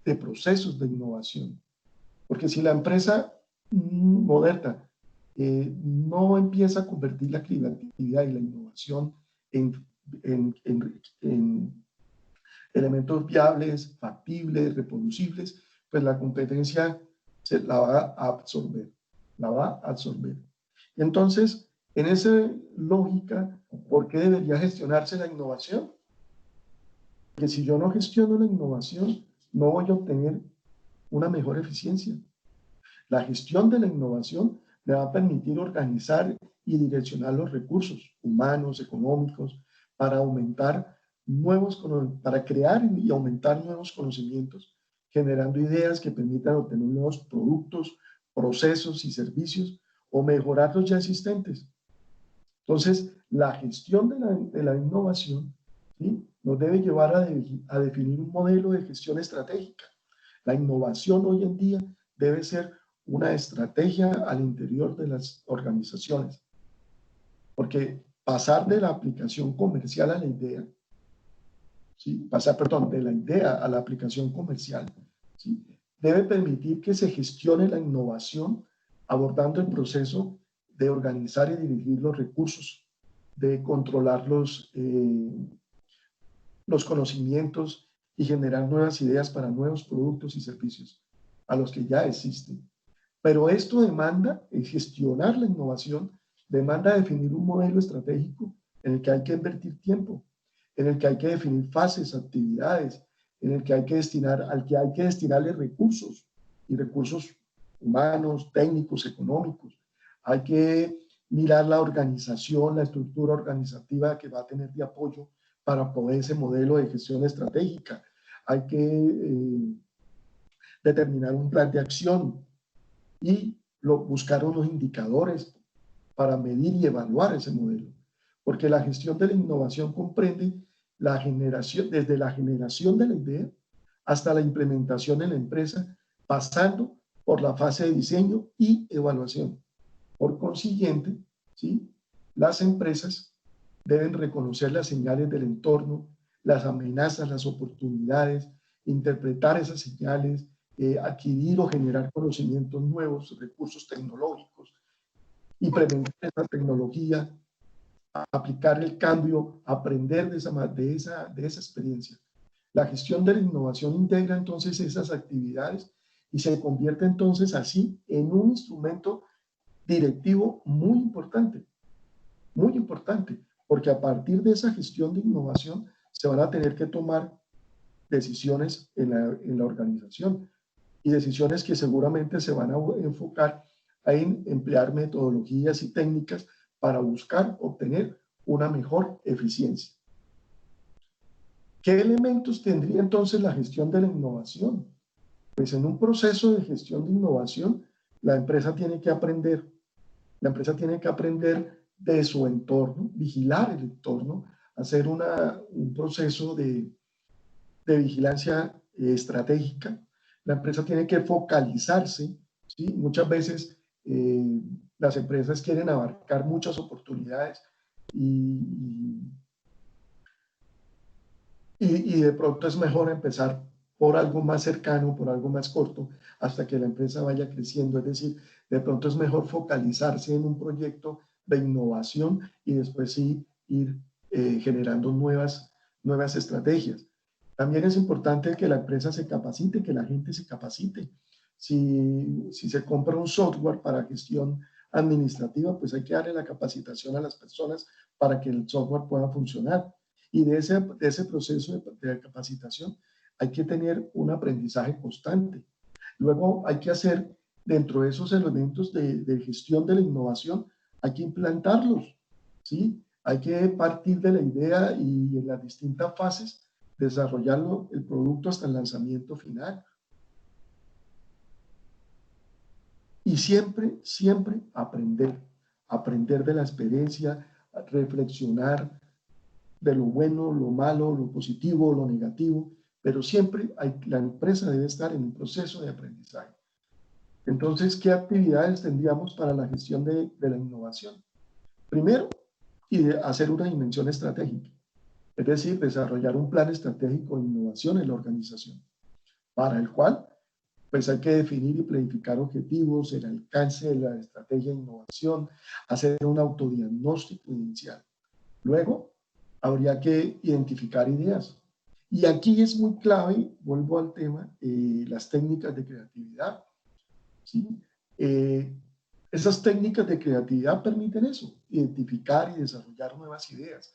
de procesos de innovación. Porque si la empresa moderna no empieza a convertir la creatividad y la innovación en elementos viables, factibles, reproducibles, pues la competencia la va a absorber, Entonces, en esa lógica, ¿por qué debería gestionarse la innovación? Porque si yo no gestiono la innovación, no voy a obtener una mejor eficiencia. La gestión de la innovación me va a permitir organizar y direccionar los recursos humanos, económicos, para para crear y aumentar nuevos conocimientos, generando ideas que permitan obtener nuevos productos, procesos y servicios o mejorar los ya existentes. Entonces, la gestión de la innovación, ¿sí?, nos debe llevar a definir un modelo de gestión estratégica. La innovación hoy en día debe ser una estrategia al interior de las organizaciones, porque pasar de la aplicación comercial a la idea, ¿sí?, de la idea a la aplicación comercial, ¿sí?, debe permitir que se gestione la innovación abordando el proceso de organizar y dirigir los recursos, de controlar los conocimientos y generar nuevas ideas para nuevos productos y servicios a los que ya existen. Pero esto demanda gestionar la innovación, demanda definir un modelo estratégico en el que hay que invertir tiempo, en el que hay que definir fases, actividades, en el que hay que destinarle recursos y recursos humanos, técnicos, económicos. Hay que mirar la organización, la estructura organizativa que va a tener de apoyo para poder ese modelo de gestión estratégica. Hay que determinar un plan de acción y buscar unos indicadores para medir y evaluar ese modelo. Porque la gestión de la innovación comprende desde la generación de la idea hasta la implementación en la empresa, pasando por la fase de diseño y evaluación. Por consiguiente, ¿sí?, las empresas deben reconocer las señales del entorno, las amenazas, las oportunidades, interpretar esas señales, adquirir o generar conocimientos nuevos, recursos tecnológicos, implementar esa tecnología, aplicar el cambio, aprender de esa experiencia. La gestión de la innovación integra entonces esas actividades y se convierte entonces así en un instrumento directivo muy importante, porque a partir de esa gestión de innovación se van a tener que tomar decisiones en la organización y decisiones que seguramente se van a enfocar en emplear metodologías y técnicas para buscar obtener una mejor eficiencia. ¿Qué elementos tendría entonces la gestión de la innovación? Pues en un proceso de gestión de innovación, la empresa tiene que aprender de su entorno, vigilar el entorno, hacer un proceso de vigilancia estratégica. La empresa tiene que focalizarse, ¿sí? Muchas veces las empresas quieren abarcar muchas oportunidades y de pronto es mejor empezar por algo más cercano, por algo más corto, hasta que la empresa vaya creciendo. Es decir, de pronto es mejor focalizarse en un proyecto de innovación y después sí ir generando nuevas estrategias. También es importante que la empresa se capacite, que la gente se capacite. Si se compra un software para gestión administrativa, pues hay que darle la capacitación a las personas para que el software pueda funcionar. Y de ese proceso de capacitación hay que tener un aprendizaje constante. Luego hay que hacer, dentro de esos elementos de gestión de la innovación, hay que implantarlos, ¿sí? Hay que partir de la idea y en las distintas fases desarrollarlo, el producto hasta el lanzamiento final. Y siempre, siempre aprender de la experiencia, reflexionar de lo bueno, lo malo, lo positivo, lo negativo, pero siempre la empresa debe estar en un proceso de aprendizaje. Entonces, ¿qué actividades tendríamos para la gestión de la innovación? Primero, hacer una dimensión estratégica, es decir, desarrollar un plan estratégico de innovación en la organización, para el cual pues hay que definir y planificar objetivos, el alcance de la estrategia de innovación, hacer un autodiagnóstico inicial. Luego, habría que identificar ideas. Y aquí es muy clave, vuelvo al tema, las técnicas de creatividad, ¿sí? Esas técnicas de creatividad permiten eso, identificar y desarrollar nuevas ideas,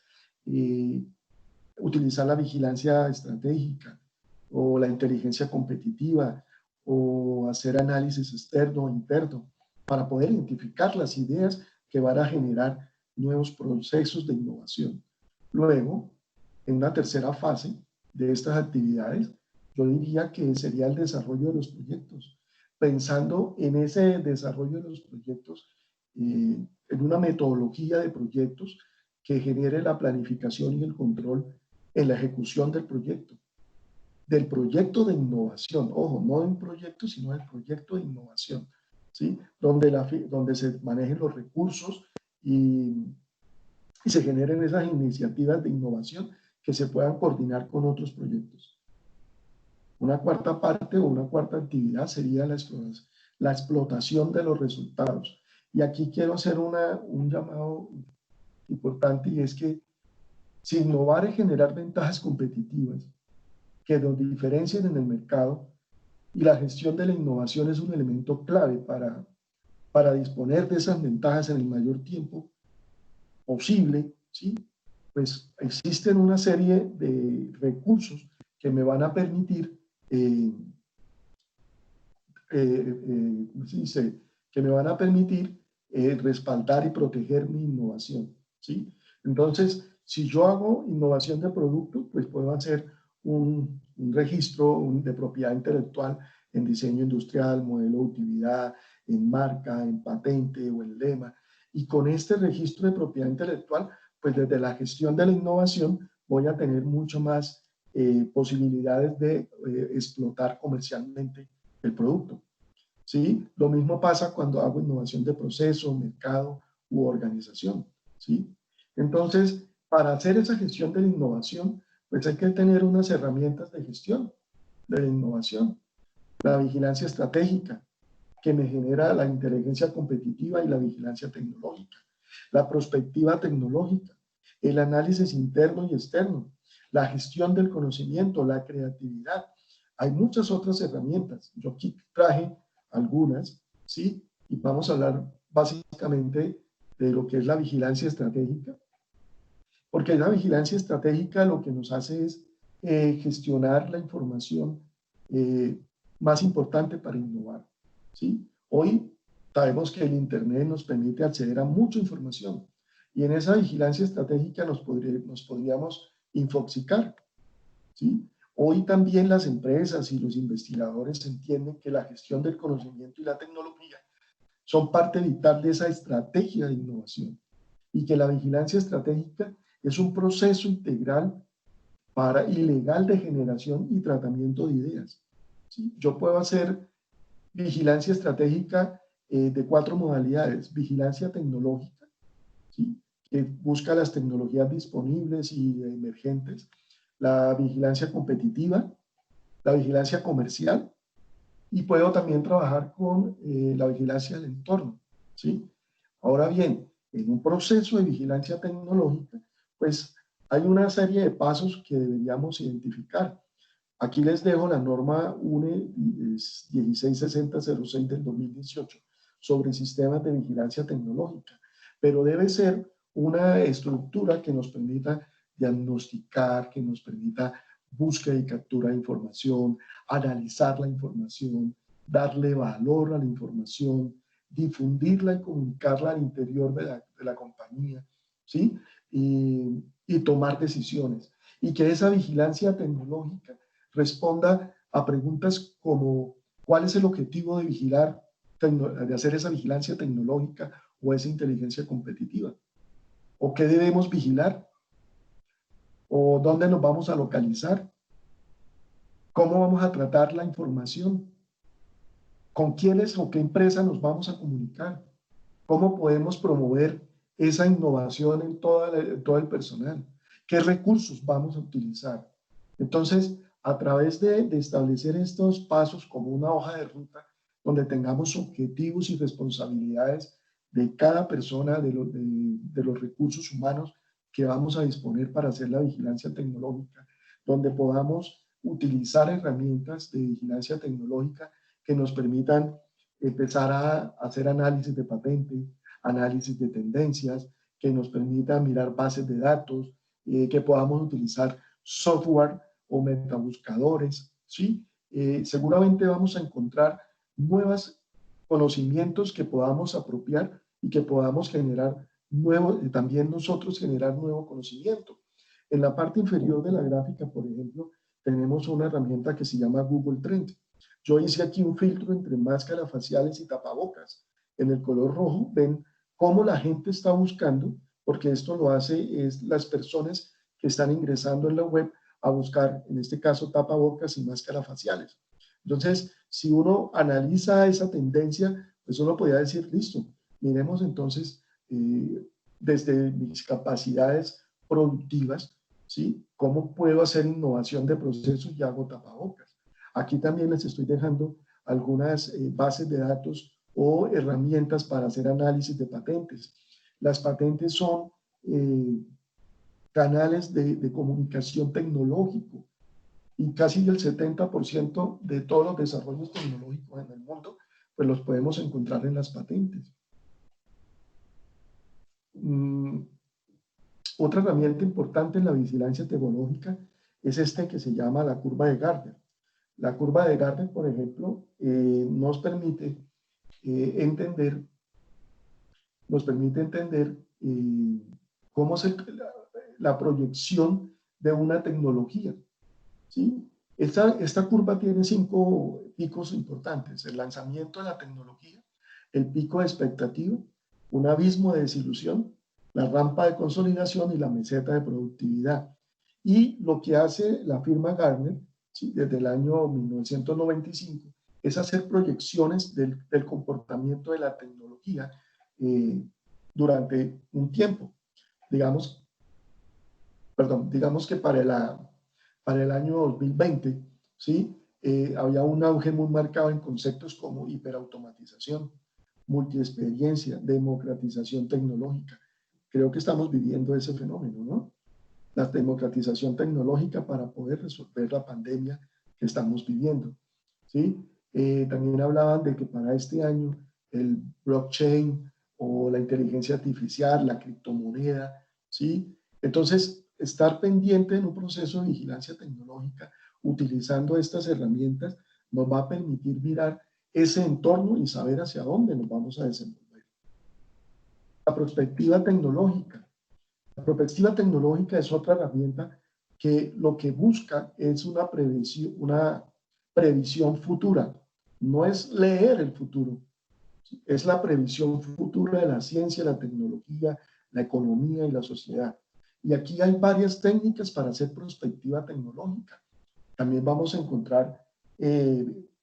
utilizar la vigilancia estratégica o la inteligencia competitiva o hacer análisis externo o interno para poder identificar las ideas que van a generar nuevos procesos de innovación. Luego, en una tercera fase de estas actividades, yo diría que sería el desarrollo de los proyectos. Pensando en ese desarrollo de los proyectos, en una metodología de proyectos que genere la planificación y el control en la ejecución del proyecto de innovación, ojo, no de un proyecto, sino del proyecto de innovación, ¿sí? Donde se manejen los recursos y se generen esas iniciativas de innovación que se puedan coordinar con otros proyectos. Una cuarta parte o una cuarta actividad sería la explotación de los resultados. Y aquí quiero hacer un llamado importante, y es que si innovar es generar ventajas competitivas que nos diferencien en el mercado, y la gestión de la innovación es un elemento clave para disponer de esas ventajas en el mayor tiempo posible, ¿sí? Pues existen una serie de recursos que me van a permitir, ¿cómo se dice? Que me van a permitir respaldar y proteger mi innovación, ¿sí? Entonces, si yo hago innovación de producto, pues puedo hacer un registro de propiedad intelectual en diseño industrial, modelo de utilidad, en marca, en patente o en lema. Y con este registro de propiedad intelectual, pues desde la gestión de la innovación voy a tener mucho más posibilidades de explotar comercialmente el producto. ¿Sí? Lo mismo pasa cuando hago innovación de proceso, mercado u organización. ¿Sí? Entonces, para hacer esa gestión de la innovación, pues hay que tener unas herramientas de gestión de la innovación. La vigilancia estratégica, que me genera la inteligencia competitiva y la vigilancia tecnológica. La prospectiva tecnológica, el análisis interno y externo, la gestión del conocimiento, la creatividad. Hay muchas otras herramientas. Yo aquí traje algunas, ¿sí? Y vamos a hablar básicamente de lo que es la vigilancia estratégica, porque la vigilancia estratégica lo que nos hace es gestionar la información más importante para innovar, ¿sí? Hoy sabemos que el Internet nos permite acceder a mucha información y en esa vigilancia estratégica nos podríamos infoxicar, ¿sí? Hoy también las empresas y los investigadores entienden que la gestión del conocimiento y la tecnología son parte vital de esa estrategia de innovación y que la vigilancia estratégica es un proceso integral y legal de generación y tratamiento de ideas. ¿Sí? Yo puedo hacer vigilancia estratégica de 4 modalidades. Vigilancia tecnológica, ¿sí? Que busca las tecnologías disponibles y emergentes. La vigilancia competitiva, la vigilancia comercial, y puedo también trabajar con la vigilancia del entorno, ¿sí? Ahora bien, en un proceso de vigilancia tecnológica, pues hay una serie de pasos que deberíamos identificar. Aquí les dejo la norma UNE 166006 del 2018 sobre sistemas de vigilancia tecnológica, pero debe ser una estructura que nos permita diagnosticar, que nos permita búsqueda y captura de información, analizar la información, darle valor a la información, difundirla y comunicarla al interior de la compañía, ¿sí? Y tomar decisiones. Y que esa vigilancia tecnológica responda a preguntas como ¿cuál es el objetivo de vigilar, de hacer esa vigilancia tecnológica o esa inteligencia competitiva? ¿O qué debemos vigilar? ¿O dónde nos vamos a localizar? ¿Cómo vamos a tratar la información? ¿Con quiénes o qué empresa nos vamos a comunicar? ¿Cómo podemos promover esa innovación en todo el personal? ¿Qué recursos vamos a utilizar? Entonces, a través de establecer estos pasos como una hoja de ruta, donde tengamos objetivos y responsabilidades de cada persona, de los recursos humanos que vamos a disponer para hacer la vigilancia tecnológica, donde podamos utilizar herramientas de vigilancia tecnológica que nos permitan empezar a hacer análisis de patentes, análisis de tendencias, que nos permitan mirar bases de datos, que podamos utilizar software o metabuscadores, ¿sí? Seguramente vamos a encontrar nuevos conocimientos que podamos apropiar y que podamos generar también nosotros generar nuevo conocimiento. En la parte inferior de la gráfica, por ejemplo, tenemos una herramienta que se llama Google Trend. Yo hice aquí un filtro entre máscaras faciales y tapabocas. En el color rojo ven cómo la gente está buscando, porque esto lo hace es las personas que están ingresando en la web a buscar, en este caso, tapabocas y máscaras faciales. Entonces, si uno analiza esa tendencia, pues uno podría decir, listo, miremos entonces desde mis capacidades productivas, ¿sí? ¿Cómo puedo hacer innovación de procesos y hago tapabocas? Aquí también les estoy dejando algunas bases de datos o herramientas para hacer análisis de patentes. Las patentes son canales de comunicación tecnológico y casi el 70% de todos los desarrollos tecnológicos en el mundo pues los podemos encontrar en las patentes. Otra herramienta importante en la vigilancia tecnológica es que se llama la curva de Gardner. La curva de Gardner, por ejemplo, nos permite entender cómo es la proyección de una tecnología, ¿sí? Esta curva tiene 5 picos importantes: el lanzamiento de la tecnología, el pico de expectativa, un abismo de desilusión, la rampa de consolidación y la meseta de productividad. Y lo que hace la firma Gartner, ¿sí?, desde el año 1995, es hacer proyecciones del comportamiento de la tecnología durante un tiempo. Digamos que para el año 2020, ¿sí?, había un auge muy marcado en conceptos como hiperautomatización, multiexperiencia, democratización tecnológica. Creo que estamos viviendo ese fenómeno, ¿no? La democratización tecnológica para poder resolver la pandemia que estamos viviendo, ¿sí? También hablaban de que para este año el blockchain o la inteligencia artificial, la criptomoneda, ¿sí? Entonces, estar pendiente en un proceso de vigilancia tecnológica utilizando estas herramientas nos va a permitir mirar ese entorno y saber hacia dónde nos vamos a desenvolver. La perspectiva tecnológica. La perspectiva tecnológica es otra herramienta que lo que busca es una previsión futura. No es leer el futuro, es la previsión futura de la ciencia, la tecnología, la economía y la sociedad. Y aquí hay varias técnicas para hacer perspectiva tecnológica. También vamos a encontrar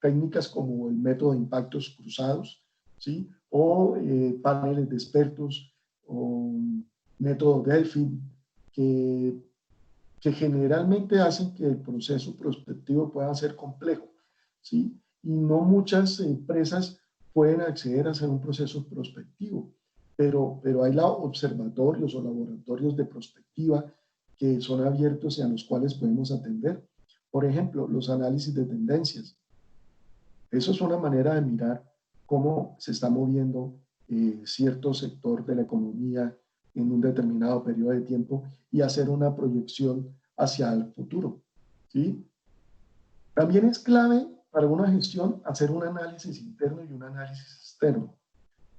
técnicas como el método de impactos cruzados, ¿sí?, o paneles de expertos, o método Delphi, que generalmente hacen que el proceso prospectivo pueda ser complejo, ¿sí? Y no muchas empresas pueden acceder a hacer un proceso prospectivo, pero hay observatorios o laboratorios de prospectiva que son abiertos y a los cuales podemos atender. Por ejemplo, los análisis de tendencias. Eso es una manera de mirar cómo se está moviendo cierto sector de la economía en un determinado periodo de tiempo y hacer una proyección hacia el futuro, ¿sí? También es clave para una gestión hacer un análisis interno y un análisis externo.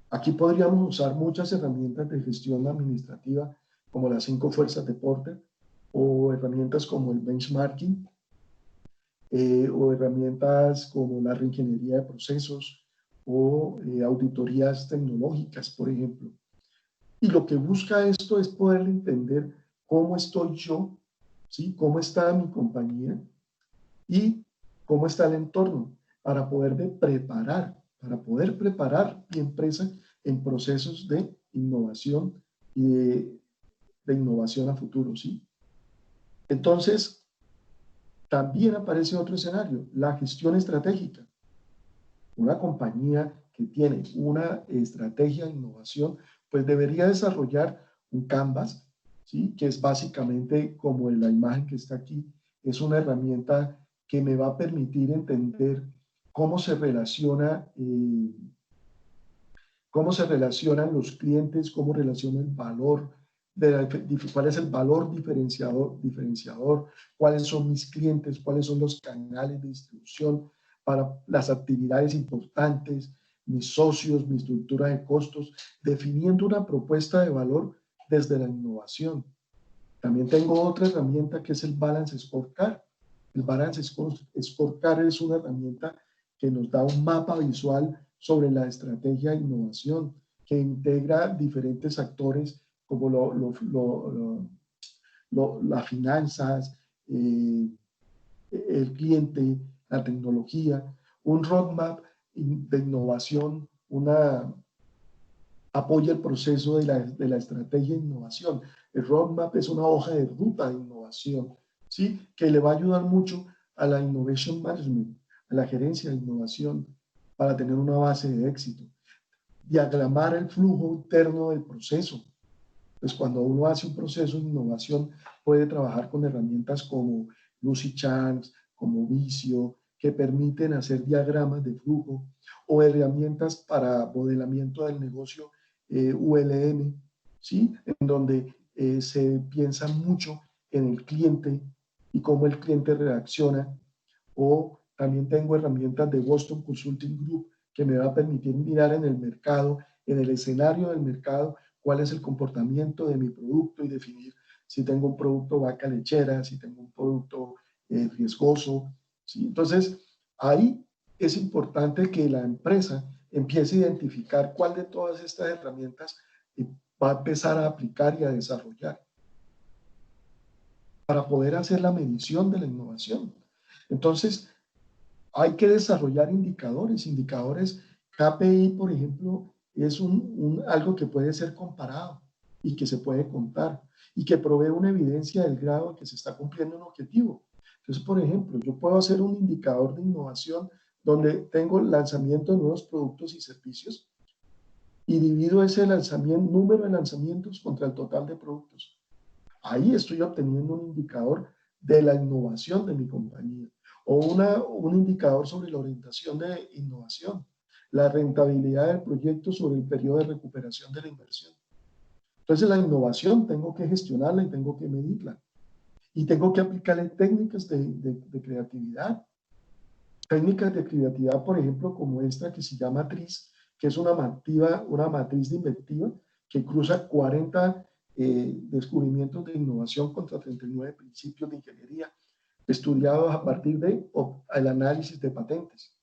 Aquí podríamos usar muchas herramientas de gestión administrativa como las 5 fuerzas de Porter, o herramientas como el benchmarking, o herramientas como la reingeniería de procesos o auditorías tecnológicas, por ejemplo. Y lo que busca esto es poder entender cómo estoy yo, ¿sí?, cómo está mi compañía y cómo está el entorno para poder preparar mi empresa en procesos de innovación y de innovación a futuro, ¿sí? Entonces, también aparece otro escenario, la gestión estratégica. Una compañía que tiene una estrategia de innovación, pues debería desarrollar un Canvas, ¿sí?, que es básicamente como la imagen que está aquí. Es una herramienta que me va a permitir entender cómo se relacionan los clientes, cómo relaciona el valor, cuál es el valor diferenciador, cuáles son mis clientes, cuáles son los canales de distribución para las actividades importantes, mis socios, mi estructura de costos, definiendo una propuesta de valor desde la innovación. También tengo otra herramienta que es el Balance Scorecard. El Balance Scorecard es una herramienta que nos da un mapa visual sobre la estrategia de innovación, que integra diferentes actores como las finanzas, el cliente, la tecnología, un roadmap de innovación, apoya el proceso de la estrategia de innovación. El roadmap es una hoja de ruta de innovación, ¿sí?, que le va a ayudar mucho a la Innovation Management, a la gerencia de innovación, para tener una base de éxito. Diagramar el flujo interno del proceso. Pues cuando uno hace un proceso de innovación, puede trabajar con herramientas como LucidCharts, como Visio, que permiten hacer diagramas de flujo, o herramientas para modelamiento del negocio, ULM, ¿sí?, en donde se piensa mucho en el cliente y cómo el cliente reacciona. O también tengo herramientas de Boston Consulting Group que me va a permitir mirar en el mercado, en el escenario del mercado, cuál es el comportamiento de mi producto y definir si tengo un producto vaca lechera, si tengo un producto riesgoso, ¿sí? Entonces, ahí es importante que la empresa empiece a identificar cuál de todas estas herramientas va a empezar a aplicar y a desarrollar. para poder hacer la medición de la innovación. Entonces, hay que desarrollar indicadores. KPI, por ejemplo, es algo que puede ser comparado y que se puede contar y que provee una evidencia del grado en que se está cumpliendo un objetivo. Entonces, por ejemplo, yo puedo hacer un indicador de innovación donde tengo el lanzamiento de nuevos productos y servicios y divido ese número de lanzamientos contra el total de productos. Ahí estoy obteniendo un indicador de la innovación de mi compañía o un indicador sobre la orientación de innovación, la rentabilidad del proyecto sobre el periodo de recuperación de la inversión. Entonces la innovación tengo que gestionarla y tengo que medirla. Y tengo que aplicarle técnicas de creatividad. Técnicas de creatividad, por ejemplo, como esta que se llama TRIZ, que es una matriz de inventiva que cruza 40 descubrimientos de innovación contra 39 principios de ingeniería estudiados a partir del análisis de patentes.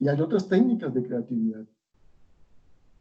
Y hay otras técnicas de creatividad.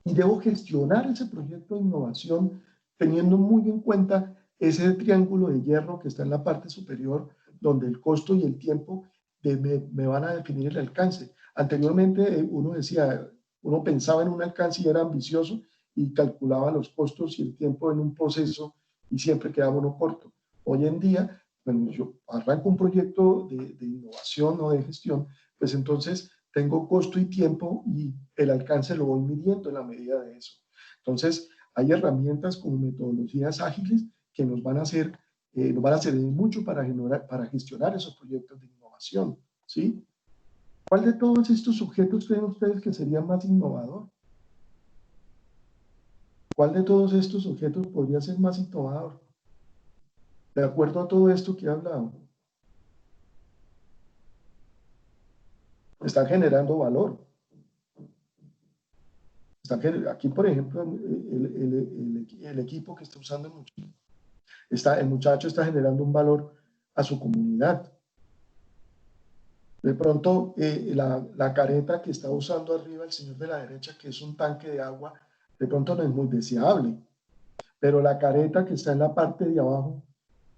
Y debo gestionar ese proyecto de innovación teniendo muy en cuenta ese triángulo de hierro que está en la parte superior, donde el costo y el tiempo me van a definir el alcance. Anteriormente uno pensaba en un alcance y era ambicioso y calculaba los costos y el tiempo en un proceso y siempre quedaba uno corto. Hoy en día, cuando yo arranco un proyecto de innovación o de gestión, pues entonces tengo costo y tiempo y el alcance lo voy midiendo en la medida de eso. Entonces, hay herramientas como metodologías ágiles que nos van a servir mucho para gestionar esos proyectos de innovación, ¿sí? ¿Cuál de todos estos sujetos creen ustedes que sería más innovador? ¿Cuál de todos estos sujetos podría ser más innovador? De acuerdo a todo esto que he hablado, están generando valor. Aquí, por ejemplo, el equipo que está usando el muchacho está generando un valor a su comunidad. De pronto, la careta que está usando arriba el señor de la derecha, que es un tanque de agua, de pronto no es muy deseable, pero la careta que está en la parte de abajo,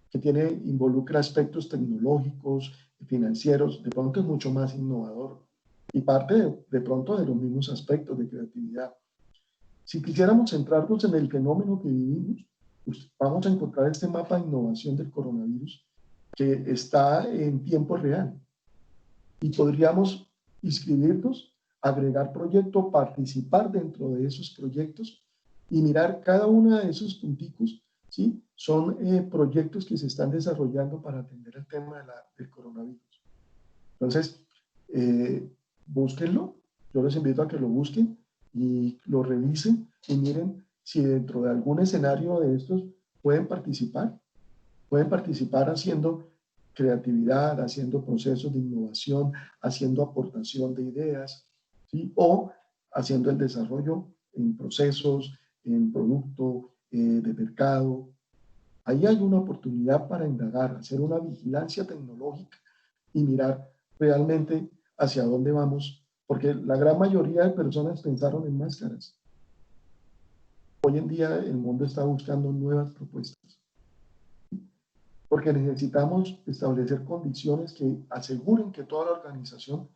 que involucra aspectos tecnológicos, financieros, de pronto es mucho más innovador y parte de pronto de los mismos aspectos de creatividad. Si quisiéramos centrarnos en el fenómeno que vivimos, pues vamos a encontrar este mapa de innovación del coronavirus que está en tiempo real y podríamos inscribirnos, agregar proyectos, participar dentro de esos proyectos y mirar cada uno de esos punticos, ¿sí? Son proyectos que se están desarrollando para atender el tema del coronavirus. Entonces, búsquenlo, yo les invito a que lo busquen y lo revisen y miren si dentro de algún escenario de estos pueden participar haciendo creatividad, haciendo procesos de innovación, haciendo aportación de ideas, ¿sí? O haciendo el desarrollo en procesos, en producto, de mercado. Ahí hay una oportunidad para indagar, hacer una vigilancia tecnológica y mirar realmente hacia dónde vamos, porque la gran mayoría de personas pensaron en máscaras. Hoy en día el mundo está buscando nuevas propuestas, porque necesitamos establecer condiciones que aseguren que toda la organización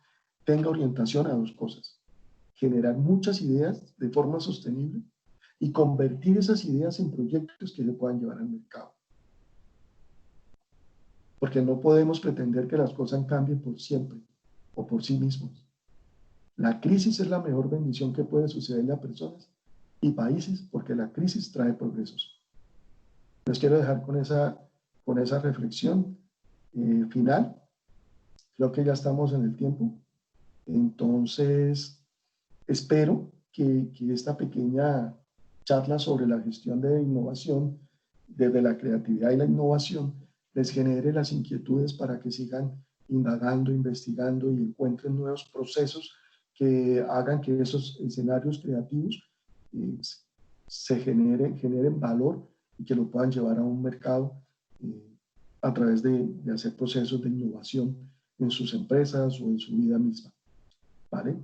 tenga orientación a dos cosas: generar muchas ideas de forma sostenible y convertir esas ideas en proyectos que se puedan llevar al mercado. Porque no podemos pretender que las cosas cambien por siempre o por sí mismos. La crisis es la mejor bendición que puede sucederle a personas y países, porque la crisis trae progresos. Les quiero dejar con esa reflexión final. Creo que ya estamos en el tiempo. Entonces, espero que esta pequeña charla sobre la gestión de innovación, desde la creatividad y la innovación, les genere las inquietudes para que sigan indagando, investigando y encuentren nuevos procesos que hagan que esos escenarios creativos generen valor y que lo puedan llevar a un mercado a través de hacer procesos de innovación en sus empresas o en su vida misma. ¿Vale?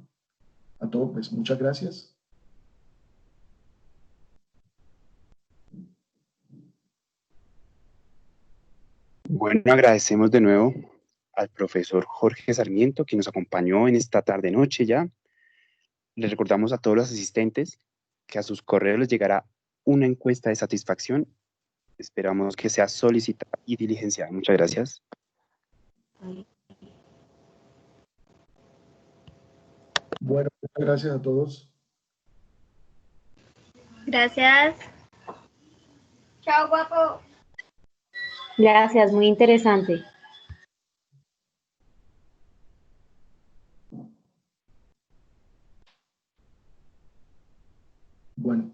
A todos, pues muchas gracias. Bueno, agradecemos de nuevo al profesor Jorge Sarmiento, que nos acompañó en esta tarde-noche ya. Les recordamos a todos los asistentes que a sus correos les llegará una encuesta de satisfacción. Esperamos que sea solicitada y diligenciada. Muchas gracias. Bueno, muchas gracias a todos. Gracias. Chao, guapo. Gracias, muy interesante. Bueno.